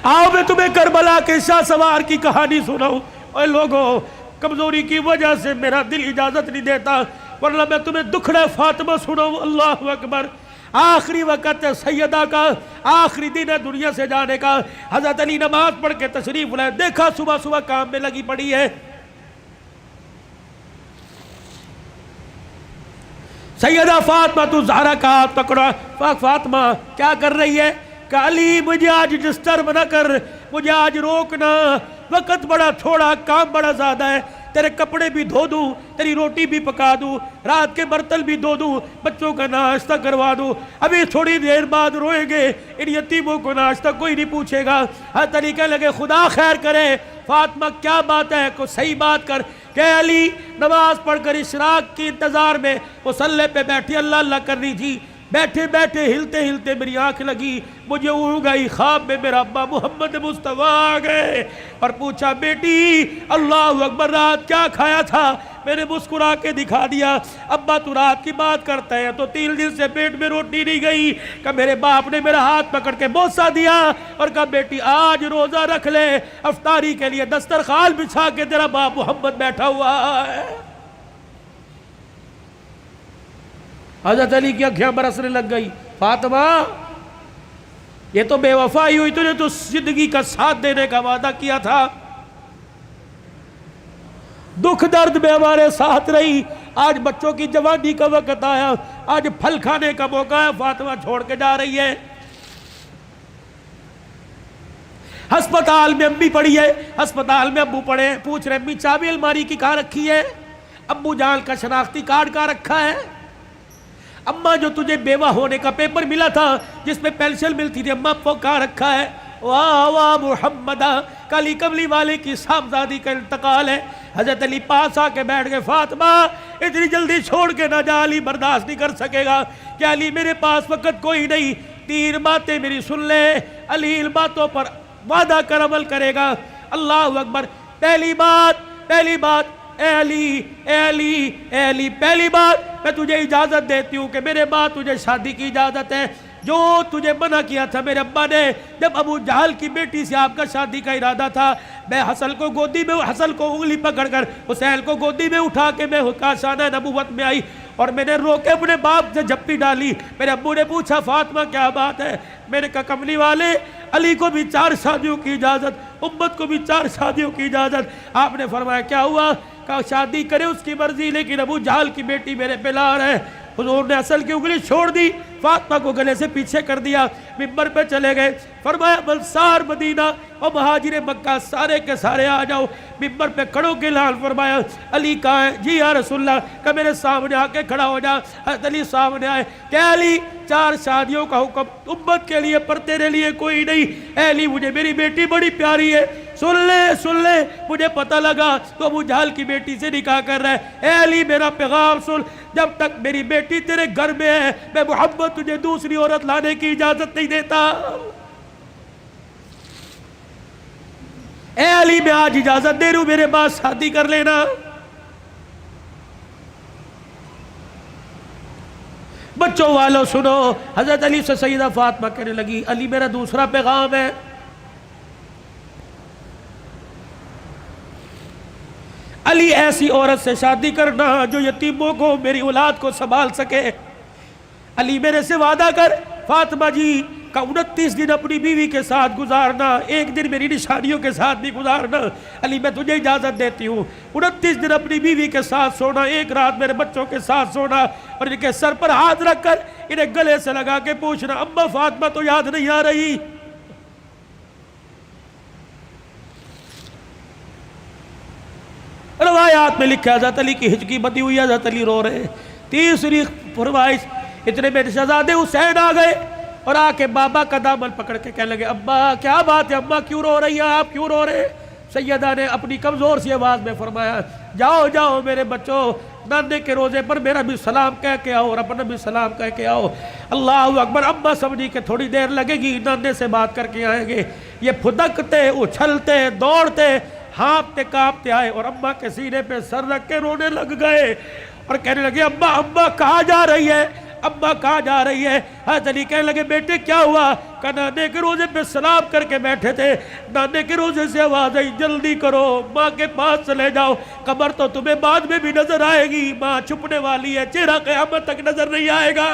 آؤ میں تمہیں کربلا کے شاہ سوار کی کہانی سناؤں. اے لوگوں، کمزوری کی وجہ سے میرا دل اجازت نہیں دیتا، ورنہ میں تمہیں دکھڑے فاطمہ سناؤں. اللہ اکبر. آخری وقت ہے سیدہ کا، آخری دن ہے دنیا سے جانے کا. حضرت علی نماز پڑھ کے تشریف لائے، دیکھا صبح صبح کام میں لگی پڑی ہے. سیدہ فاطمہ تو زہرا کا ہاتھ پکڑا. فاطمہ کیا کر رہی ہے؟ کہ علی مجھے آج ڈسٹرب نہ کر، مجھے آج روکنا، وقت بڑا تھوڑا، کام بڑا زیادہ ہے. تیرے کپڑے بھی دھو دوں، تیری روٹی بھی پکا دوں، رات کے برتن بھی دھو دوں، بچوں کا ناشتہ کروا دوں. ابھی تھوڑی دیر بعد روئیں گے، ان یتیموں کو ناشتہ کوئی نہیں پوچھے گا. ہر طریقے لگے خدا خیر کرے. فاطمہ کیا بات ہے؟ کوئی صحیح بات کر. کہ علی نماز پڑھ کر اشراق کی انتظار میں مصلی پہ بیٹھی اللہ اللہ کر رہی تھی. بیٹھے بیٹھے ہلتے ہلتے میری آنکھ لگی، مجھے اونگ آئی. خواب میں میرا ابا محمد مصطفیٰ آ گئے اور پوچھا بیٹی اللہ اکبر رات کیا کھایا تھا؟ میں نے مسکرا کے دکھا دیا. ابا تو رات کی بات کرتا ہے تو 3 دن سے پیٹ میں روٹی نہیں گئی. کہ میرے باپ نے میرا ہاتھ پکڑ کے بوسہ دیا اور کہا بیٹی آج روزہ رکھ لے، افطاری کے لیے دسترخوان بچھا کے تیرا باپ محمد بیٹھا ہوا ہے. حضرت علی کی آنکھیں برسنے لگ گئی. فاطمہ یہ تو بے وفائی ہوئی، تو نے تو زندگی کا ساتھ دینے کا وعدہ کیا تھا، دکھ درد میں ہمارے ساتھ رہی. آج بچوں کی جوانی کا وقت آیا، آج پھل کھانے کا موقع ہے. فاطمہ چھوڑ کے جا رہی ہے. ہسپتال میں امی پڑی ہے، ہسپتال میں ابو پڑے، پوچھ رہے امی چابی الماری کی کہاں رکھی ہے؟ ابو جان کا شناختی کارڈ کہاں رکھا ہے؟ اماں جو تجھے بیوہ ہونے کا پیپر ملا تھا جس میں پینشن ملتی تھی، اماں وہ کہاں رکھا ہے؟ واہ واہ محمدہ، کالی کملی والے کی صاحبزادی کا انتقال ہے. حضرت علی پاس آ کے بیٹھ گئے. فاطمہ اتنی جلدی چھوڑ کے نہ جا، علی برداشت نہیں کر سکے گا. کہ علی میرے پاس وقت کوئی نہیں، 3 باتیں میری سن لے. علی ان باتوں پر وعدہ کر عمل کرے گا. اللہ اکبر. پہلی بات اے علی اے علی اے علی، پہلی بات میں تجھے اجازت دیتی ہوں کہ میرے بعد تجھے شادی کی اجازت ہے. جو تجھے منع کیا تھا میرے ابا نے جب ابو جہل کی بیٹی سے آپ کا شادی کا ارادہ تھا، میں حسن کو گودی میں، حسن کو انگلی پکڑ کر حسین کو گودی میں اٹھا کے میں کاشانہ نبوت میں آئی اور میں نے رو کے اپنے باپ سے جھپٹی ڈالی. میرے ابو نے پوچھا فاطمہ کیا بات ہے؟ میں نے کہا کملی والے علی کو بھی 4 شادیوں کی اجازت، امت کو بھی 4 شادیوں کی اجازت. آپ نے فرمایا کیا ہوا؟ کہا شادی کرے اس کی مرضی، لیکن ابو جہل کی بیٹی میرے پہ لار ہے. حضور نے اصل کی انگلی چھوڑ دی، فاطمہ کو گلے سے پیچھے کر دیا، منبر پہ چلے گئے. فرمایا انصار مدینہ اور مہاجر مکہ سارے کے سارے آ جاؤ. منبر پہ کھڑوں کے اعلان فرمایا علی کہاں ہے؟ جی یا رسول اللہ. کہ میرے سامنے آ کے کھڑا ہو جا. حضرت علی سامنے آئے. کہ علی 4 شادیوں کا حکم امت کے لیے پر تیرے لیے کوئی نہیں. اے علی مجھے میری بیٹی بڑی پیاری ہے، سن لے مجھے پتہ لگا تو ابو جہل کی بیٹی سے نکاح کر رہا ہے. اے علی میرا پیغام سن، جب تک میری بیٹی تیرے گھر میں ہے میں محمد تجھے دوسری عورت لانے کی اجازت نہیں دیتا. اے علی میں آج اجازت دے رہا ہوں، میرے بعد شادی کر لینا. بچوں والوں سنو، حضرت علی سے سیدہ فاطمہ کہنے لگی علی میرا دوسرا پیغام ہے. علی ایسی عورت سے شادی کرنا جو یتیموں کو، میری اولاد کو سنبھال سکے. علی میرے سے وعدہ کر. فاطمہ جی کا 29 دن اپنی بیوی کے ساتھ گزارنا، 1 دن میری نشانیوں کے ساتھ بھی گزارنا. علی میں تجھے اجازت دیتی ہوں. 29 دن اپنی بیوی کے ساتھ سونا، 1 رات میرے بچوں کے ساتھ سونا اور ان کے سر پر ہاتھ رکھ کر انہیں گلے سے لگا کے پوچھنا اما فاطمہ تو یاد نہیں آ رہی؟ روایات میں لکھا حضرت علی کی ہچکی بندی ہوئی، حضرت علی رو رہے. تیسری فرمائش، اتنے میں شہزادے حسین آ گئے اور آ کے بابا کا دامن پکڑ کے کہنے لگے ابا کیا بات ہے، اماں کیوں رو رہی ہیں، آپ کیوں رو رہے؟ سیدہ نے اپنی کمزور سی آواز میں فرمایا جاؤ جاؤ میرے بچوں، نانے کے روزے پر میرا بھی سلام کہہ کے آؤ اور اپنا بھی سلام کہہ کے آؤ. اللہ اکبر. اماں سمجھی کہ تھوڑی دیر لگے گی، نانے سے بات کر کے آئیں گے. یہ پھدکتے اچھلتے دوڑتے ہانپتے کانپتے آئے اور اماں کے سینے پہ سر رکھ کے رونے لگ گئے اور کہنے لگے ابا کہاں جا رہی ہے؟ ابا کہاں جا رہی ہے؟ حضرت علی کہنے لگے بیٹے کیا ہوا؟ کہ نانے کے روزے پہ سلام کر کے بیٹھے تھے، نانے کے روزے سے آواز آئی جلدی کرو ماں کے پاس چلے جاؤ، قبر تو تمہیں بعد میں بھی نظر آئے گی، ماں چھپنے والی ہے، چہرہ قیامت تک نظر نہیں آئے گا۔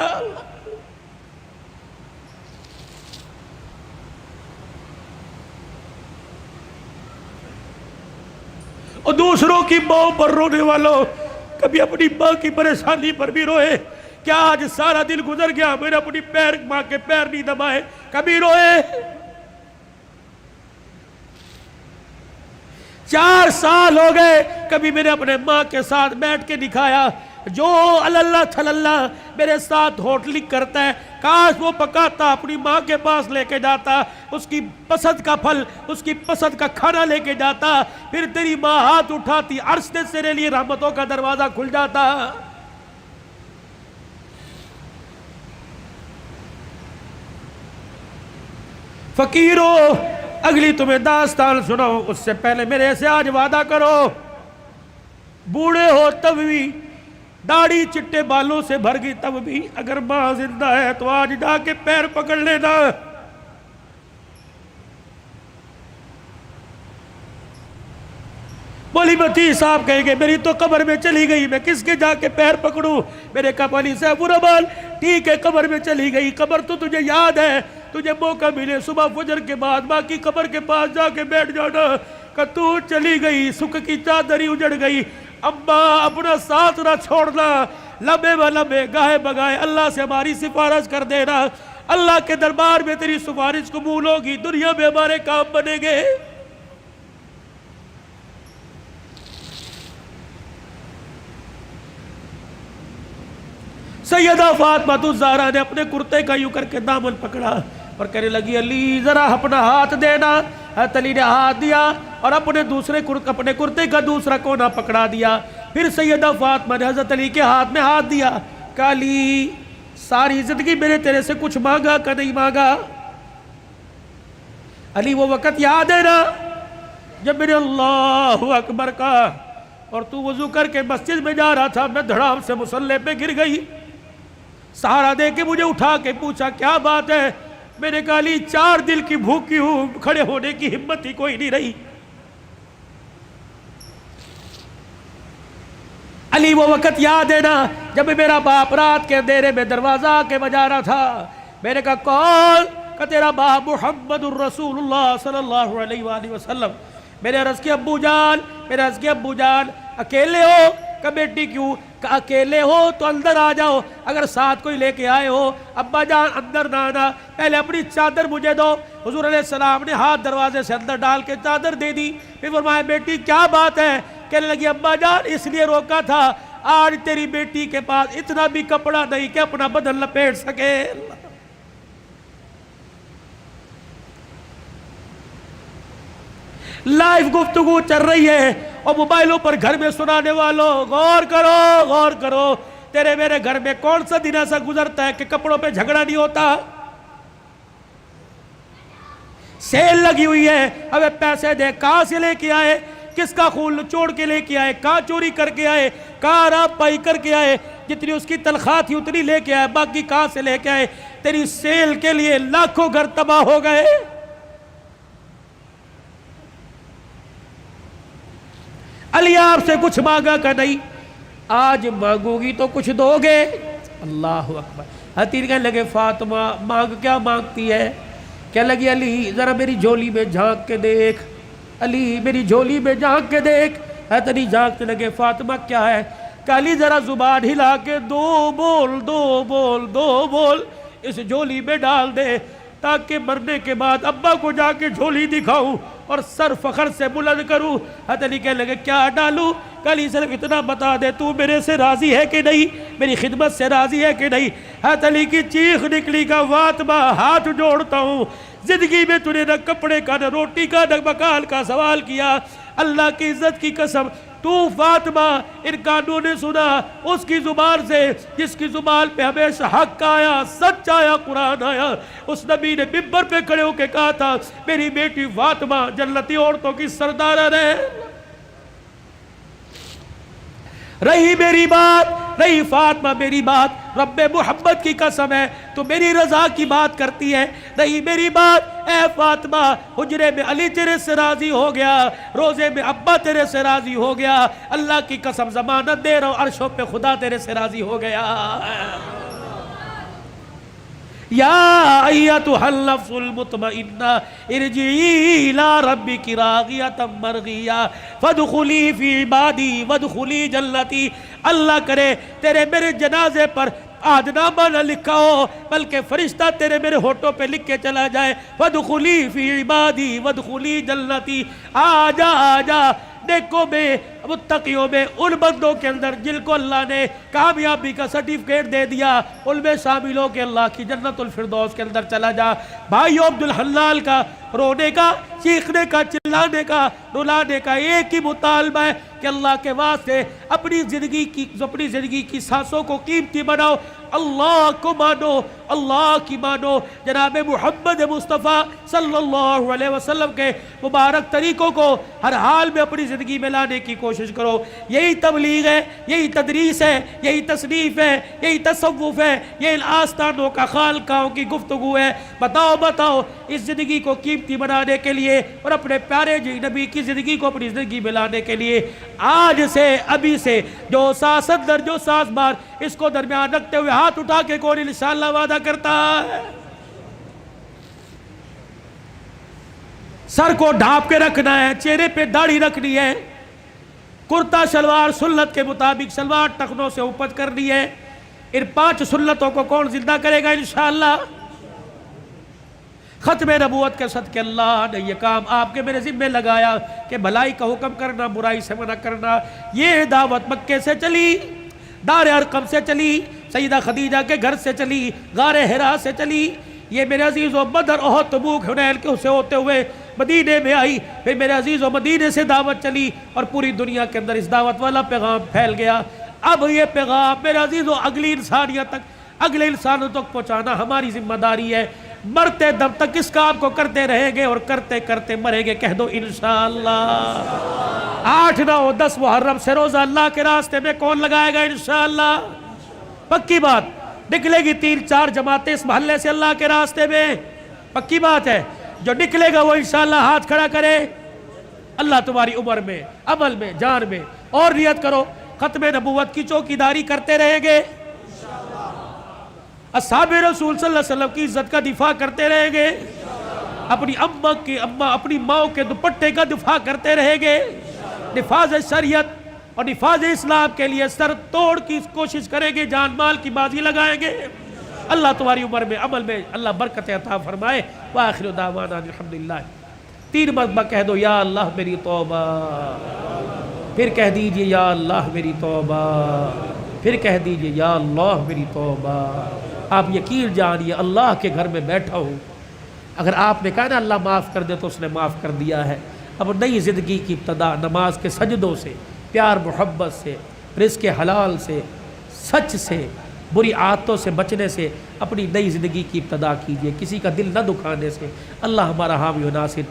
اور دوسروں کی ماں پر رونے والوں، کبھی اپنی ماں کی پریشانی پر بھی روئے۔ کیا آج سارا دن گزر گیا میں نے اپنی ماں کے پیر نہیں دبائے؟ کبھی روئے؟ 4 سال ہو گئے کبھی میں نے اپنے ماں کے ساتھ بیٹھ کے دکھایا؟ جو اللہ تھلاللہ میرے ساتھ ہوٹلی کرتا ہے کاش وہ پکاتا اپنی ماں کے پاس لے کے جاتا، اس کی پسند کا پھل، اس کی پسند کا کھانا لے کے جاتا، پھر تیری ماں ہاتھ اٹھاتی، عرش سے تیرے لیے رحمتوں کا دروازہ کھل جاتا۔ فقیرو اگلی تمہیں داستان سناؤ اس سے پہلے میرے سے آج وعدہ کرو، بوڑھے ہو تب بھی، داڑھی چٹے بالوں سے بھر گئی تب بھی، اگر ماں زندہ ہے تو آج جا کے پیر پکڑ لینا۔ بولی بتی صاحب کہیں گے میری تو قبر میں چلی گئی، میں کس کے جا کے پیر پکڑوں؟ میرے کہا علی صاحب برابال ٹھیک ہے قبر میں چلی گئی، قبر تو تجھے یاد ہے، تجھے موقع ملے صبح فجر کے بعد ماں کی قبر کے پاس جا کے بیٹھ جانا، کہ تو چلی گئی، سکھ کی چادری اجڑ گئی، ابا اپنا ساتھ نہ چھوڑنا، لمبے و لمبے گاہے بگائے اللہ سے ہماری سفارش کر دینا، اللہ کے دربار میں تیری سفارش قبول ہوگی، دنیا میں ہمارے کام بنیں گے۔ سیدہ فاطمہ الزہرا نے اپنے کرتے کا یوں کر کے دامن پکڑا اور کہنے لگی علی ذرا اپنا ہاتھ دینا۔ حضرت علی نے ہاتھ دیا اور اپنے کرتے کا دوسرا کونا پکڑا دیا، پھر سیدہ فاطمہ نے حضرت علی کے ہاتھ میں ہاتھ دیا، کہا علی ساری زندگی میں نے تیرے سے کچھ مانگا کہ نہیں مانگا؟ علی وہ وقت یاد ہے نا جب میں نے اللہ اکبر کہا اور تو وضو کر کے مسجد میں جا رہا تھا، میں دھڑام سے مصلی پہ گر گئی، سہارا دے کے مجھے اٹھا کے پوچھا کیا بات ہے؟ میں نے کہا علی 4 دل کی بھوکی ہوں، کھڑے ہونے کی ہمت ہی کوئی نہیں رہی۔ علی وہ وقت یاد ہے نا جب میرا باپ رات کے اندھیرے میں دروازہ کے بجا رہا تھا، میں نے کہا کون؟ کہ تیرا باپ محمد الرسول اللہ صلی اللہ علیہ وآلہ وسلم۔ میں نے عرض کیا ابو جان اکیلے ہو؟ کہ بیٹی کیوں؟ کہ اکیلے ہو تو اندر آ جاؤ، اگر ساتھ کوئی لے کے آئے ہو ابا جان اندر نہ آنا، پہلے اپنی چادر مجھے دو۔ حضور علیہ السلام نے ہاتھ دروازے سے اندر ڈال کے چادر دے دی، پھر فرمایا بیٹی کیا بات ہے؟ کہنے لگی ابا جان اس لیے روکا تھا آج تیری بیٹی کے پاس اتنا بھی کپڑا نہیں کہ اپنا بدن لپیٹ سکے۔ لائیو گفتگو چل رہی ہے اور موبائلوں پر گھر میں سنانے والوں غور کرو، تیرے میرے گھر میں کون سا دن ایسا گزرتا ہے کہ کپڑوں پہ جھگڑا نہیں ہوتا؟ سیل لگی ہوئی ہے، ہمیں پیسے دے، کہاں سے لے کے آئے؟ کس کا خون چوڑ کے لے کے آئے؟ کہاں چوری کر کے آئے؟ کہاں راب پائی کر کے آئے؟ جتنی اس کی تنخواہ تھی اتنی لے کے آئے، باقی کہاں سے لے کے آئے؟ تیری سیل کے لیے لاکھوں گھر تباہ ہو گئے۔ علی آپ سے کچھ مانگا کہ نہیں؟ آج مانگو گی تو کچھ دو گے؟ اللہ اکبر۔ حتیر کہنے لگے فاطمہ مانگ کیا مانگتی ہے؟ کہنے لگی علی ذرا میری جھولی میں جھانک کے دیکھ، علی میری جھولی میں جھانک کے دیکھ۔ حضرت علی جھانکتے لگے فاطمہ کیا ہے؟ کہ علی ذرا زبان ہلا کے دو بول اس جھولی میں ڈال دے، تاکہ مرنے کے بعد ابا کو جا کے جھولی دکھاؤں اور سر فخر سے بلند کروں۔ حضرت علی کہنے لگے کیا ڈالوں؟ کہ علی صرف اتنا بتا دے تو میرے سے راضی ہے کہ نہیں، میری خدمت سے راضی ہے کہ نہیں؟ حضرت علی کی چیخ نکلی کہ فاطمہ ہاتھ جوڑتا ہوں، زندگی میں تو نے نہ کپڑے کا، نہ روٹی کا، نہ مکان کا سوال کیا، اللہ کی عزت کی قسم تو فاطمہ ان کانوں نے سنا اس کی زبان سے جس کی زبان پہ ہمیشہ حق آیا، سچ آیا، قرآن آیا۔ اس نبی نے ممبر پہ کھڑے ہو کے کہا تھا میری بیٹی فاطمہ جنتی عورتوں کی سردار ہے۔ رہی میری بات، رہی فاطمہ میری بات، رب محمد کی قسم ہے تو میری رضا کی بات کرتی ہے، رہی میری بات اے فاطمہ، حجرے میں علی تیرے سے راضی ہو گیا، روزے میں ابا تیرے سے راضی ہو گیا، اللہ کی قسم ضمانت دے رہا ہوں عرشوں پہ خدا تیرے سے راضی ہو گیا۔ یا ایتھا النفس المطمئنہ ارجعی الی ربک راضیۃ مرضیہ فادخلی فی عبادی وادخلی جنتی۔ اللہ کرے تیرے میرے جنازے پر آج نامہ نہ لکھا ہو بلکہ فرشتہ تیرے میرے ہونٹوں پہ لکھ کے چلا جائے، فادخلی فی عبادی وادخلی جنتی۔ آجا آجا نیکوں میں، متقیوں میں، ان بندوں کے اندر جن کو اللہ نے کامیابی کا سرٹیفکیٹ دے دیا، ان میں شامل ہو کے اللہ کی جنت الفردوس کے اندر چلا جا۔ بھائیو عبدالحلال کا رونے کا، چیخنے کا، چلانے کا، رلانے کا ایک ہی مطالبہ ہے کہ اللہ کے واسطے اپنی زندگی کی سانسوں کو قیمتی بناؤ، اللہ کو مانو، اللہ کی مانو، جناب محمد مصطفیٰ صلی اللہ علیہ وسلم کے مبارک طریقوں کو ہر حال میں اپنی زندگی میں لانے کی کوشش کرو۔ یہی تبلیغ ہے، یہی تدریس ہے، یہی تصنیف ہے، یہی تصوف ہے، یہ ان آستانوں کا خالقاہوں کی گفتگو ہے۔ بتاؤ اس زندگی کو قیمتی بنانے کے لیے اور اپنے پیارے نبی کی زندگی کو اپنی زندگی میں لانے کے لیے آج سے، ابھی سے، جو ساس اندر جو ساس بار، اس کو درمیان رکھتے ہوئے ہاتھ اٹھا کے کون انشاءاللہ وعدہ کرتا ہے؟ سر کو ڈھانپ کے رکھنا ہے، چہرے پہ داڑھی رکھنی ہے، کرتا شلوار سنت کے مطابق شلوار ٹخنوں سے اوپر کرنی ہے۔ ان 5 سنتوں کو کون زندہ کرے گا انشاءاللہ؟ ختم نبوت کے صدقے اللہ نے یہ کام آپ کے میرے ذمہ لگایا کہ بھلائی کا حکم کرنا، برائی سے منع کرنا۔ یہ دعوت مکے سے چلی، دار ارقم سے چلی، سیدہ خدیجہ کے گھر سے چلی، غار حرا سے چلی، یہ میرے عزیزو بدر احد تبوک حنین کے سے ہوتے ہوئے مدینے میں آئی، پھر میرے عزیزو مدینے سے دعوت چلی اور پوری دنیا کے اندر اس دعوت والا پیغام پھیل گیا۔ اب یہ پیغام میرے عزیزو اگلی انسانیت تک، اگلے انسانوں تک پہنچانا ہماری ذمہ داری ہے۔ مرتے دم تک اس کام کو کرتے رہیں گے اور کرتے کرتے مریں گے۔ کہہ دو انشاءاللہ۔ 8، 9، 10 محرم سے روزہ اللہ کے راستے میں کون لگائے گا انشاءاللہ؟ پکی بات، نکلے گی 3-4 جماعتیں اس محلے سے اللہ کے راستے میں، پکی بات ہے۔ جو نکلے گا وہ انشاءاللہ ہاتھ کھڑا کرے۔ اللہ تمہاری عمر میں، عمل میں، جان میں، اور نیت کرو ختم نبوت کی چوکیداری کرتے رہیں گے، اصحاب رسول صلی اللہ علیہ وسلم کی عزت کا دفاع کرتے رہیں گے، اپنی ماں کے دوپٹے کا دفاع کرتے رہیں گے، نفاذ شریعت اور نفاذ اسلام کے لیے سر توڑ کی کوشش کریں گے، جان مال کی بازی لگائیں گے۔ اللہ تمہاری عمر میں، عمل میں اللہ برکت عطا فرمائے۔ وآخر دعوانا الحمدللہ۔ 3 مرتبہ کہہ دو یا اللہ میری توبہ، پھر کہہ دیجئے یا اللہ میری توبہ، پھر کہہ دیجئے یا اللہ میری توبہ۔ آپ یقین جانیے اللہ کے گھر میں بیٹھا ہوں، اگر آپ نے کہا نا اللہ معاف کر دے تو اس نے معاف کر دیا ہے۔ اب نئی زندگی کی ابتدا نماز کے سجدوں سے، پیار محبت سے، رزق حلال سے، سچ سے، بری عادتوں سے بچنے سے اپنی نئی زندگی کی ابتدا کیجئے، کسی کا دل نہ دکھانے سے۔ اللہ ہمارا حامی و ناصر